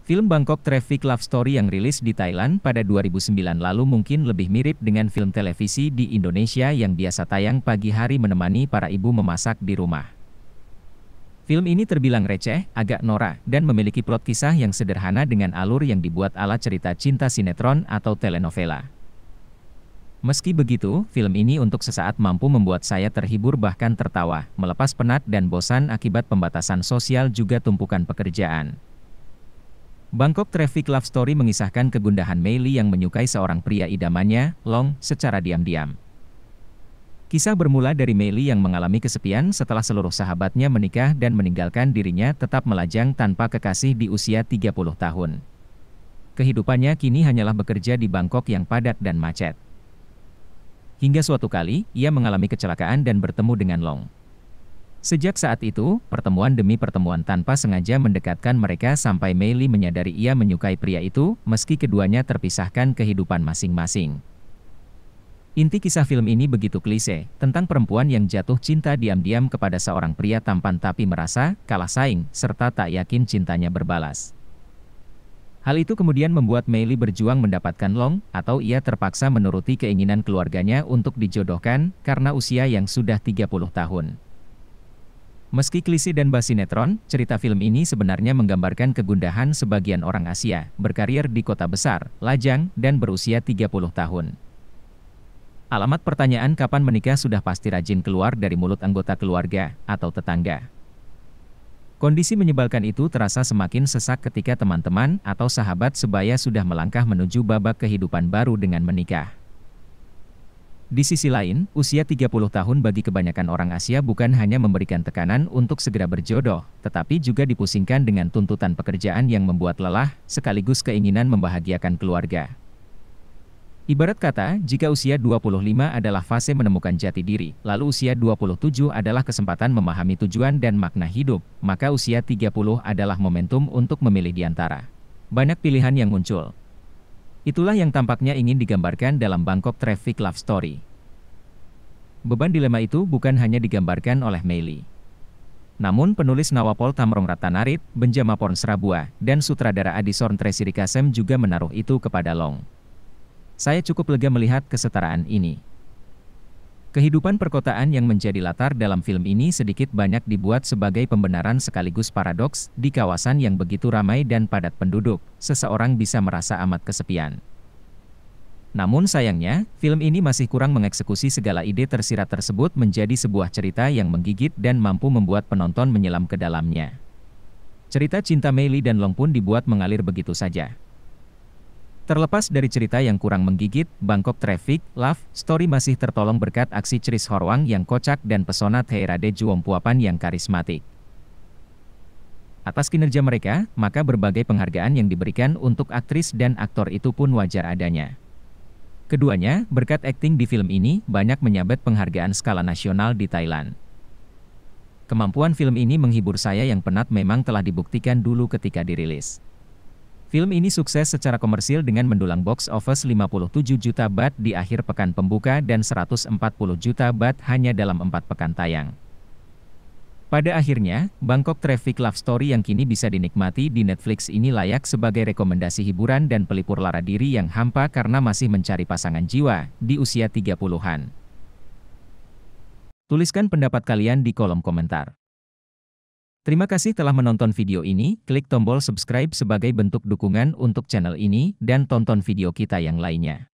Film Bangkok Traffic Love Story yang rilis di Thailand pada 2009 lalu mungkin lebih mirip dengan film televisi di Indonesia yang biasa tayang pagi hari menemani para ibu memasak di rumah. Film ini terbilang receh, agak norak, dan memiliki plot kisah yang sederhana dengan alur yang dibuat ala cerita cinta sinetron atau telenovela. Meski begitu, film ini untuk sesaat mampu membuat saya terhibur bahkan tertawa, melepas penat dan bosan akibat pembatasan sosial juga tumpukan pekerjaan. Bangkok Traffic Love Story mengisahkan kegundahan Mei Lee yang menyukai seorang pria idamannya, Long, secara diam-diam. Kisah bermula dari Mei Lee yang mengalami kesepian setelah seluruh sahabatnya menikah dan meninggalkan dirinya tetap melajang tanpa kekasih di usia 30 tahun. Kehidupannya kini hanyalah bekerja di Bangkok yang padat dan macet. Hingga suatu kali, ia mengalami kecelakaan dan bertemu dengan Long. Sejak saat itu, pertemuan demi pertemuan tanpa sengaja mendekatkan mereka sampai Mei Lee menyadari ia menyukai pria itu, meski keduanya terpisahkan kehidupan masing-masing. Inti kisah film ini begitu klise, tentang perempuan yang jatuh cinta diam-diam kepada seorang pria tampan tapi merasa kalah saing, serta tak yakin cintanya berbalas. Hal itu kemudian membuat Mei Lee berjuang mendapatkan Long, atau ia terpaksa menuruti keinginan keluarganya untuk dijodohkan, karena usia yang sudah 30 tahun. Meski klise dan sinetron, cerita film ini sebenarnya menggambarkan kegundahan sebagian orang Asia, berkarir di kota besar, lajang, dan berusia 30 tahun. Alamat pertanyaan kapan menikah sudah pasti rajin keluar dari mulut anggota keluarga, atau tetangga. Kondisi menyebalkan itu terasa semakin sesak ketika teman-teman atau sahabat sebaya sudah melangkah menuju babak kehidupan baru dengan menikah. Di sisi lain, usia 30 tahun bagi kebanyakan orang Asia bukan hanya memberikan tekanan untuk segera berjodoh, tetapi juga dipusingkan dengan tuntutan pekerjaan yang membuat lelah, sekaligus keinginan membahagiakan keluarga. Ibarat kata, jika usia 25 adalah fase menemukan jati diri, lalu usia 27 adalah kesempatan memahami tujuan dan makna hidup, maka usia 30 adalah momentum untuk memilih di antara banyak pilihan yang muncul. Itulah yang tampaknya ingin digambarkan dalam Bangkok Traffic Love Story. Beban dilema itu bukan hanya digambarkan oleh Mei Lee. Namun penulis Nawapol Thamrong Ratanarit, Benjamaporn Serabua, dan sutradara Adisorn Tresirikasem juga menaruh itu kepada Long. Saya cukup lega melihat kesetaraan ini. Kehidupan perkotaan yang menjadi latar dalam film ini sedikit banyak dibuat sebagai pembenaran sekaligus paradoks, di kawasan yang begitu ramai dan padat penduduk, seseorang bisa merasa amat kesepian. Namun sayangnya, film ini masih kurang mengeksekusi segala ide tersirat tersebut menjadi sebuah cerita yang menggigit dan mampu membuat penonton menyelam ke dalamnya. Cerita cinta Mei Lee dan Long pun dibuat mengalir begitu saja. Terlepas dari cerita yang kurang menggigit, Bangkok Traffic Love Story masih tertolong berkat aksi Chris Horwang yang kocak dan pesona Theerade Juompuapan yang karismatik. Atas kinerja mereka, maka berbagai penghargaan yang diberikan untuk aktris dan aktor itu pun wajar adanya. Keduanya, berkat akting di film ini, banyak menyabet penghargaan skala nasional di Thailand. Kemampuan film ini menghibur saya yang penat memang telah dibuktikan dulu ketika dirilis. Film ini sukses secara komersil dengan mendulang box office 57 juta baht di akhir pekan pembuka dan 140 juta baht hanya dalam 4 pekan tayang. Pada akhirnya, Bangkok Traffic Love Story yang kini bisa dinikmati di Netflix ini layak sebagai rekomendasi hiburan dan pelipur lara diri yang hampa karena masih mencari pasangan jiwa di usia 30-an. Tuliskan pendapat kalian di kolom komentar. Terima kasih telah menonton video ini, klik tombol subscribe sebagai bentuk dukungan untuk channel ini, dan tonton video kita yang lainnya.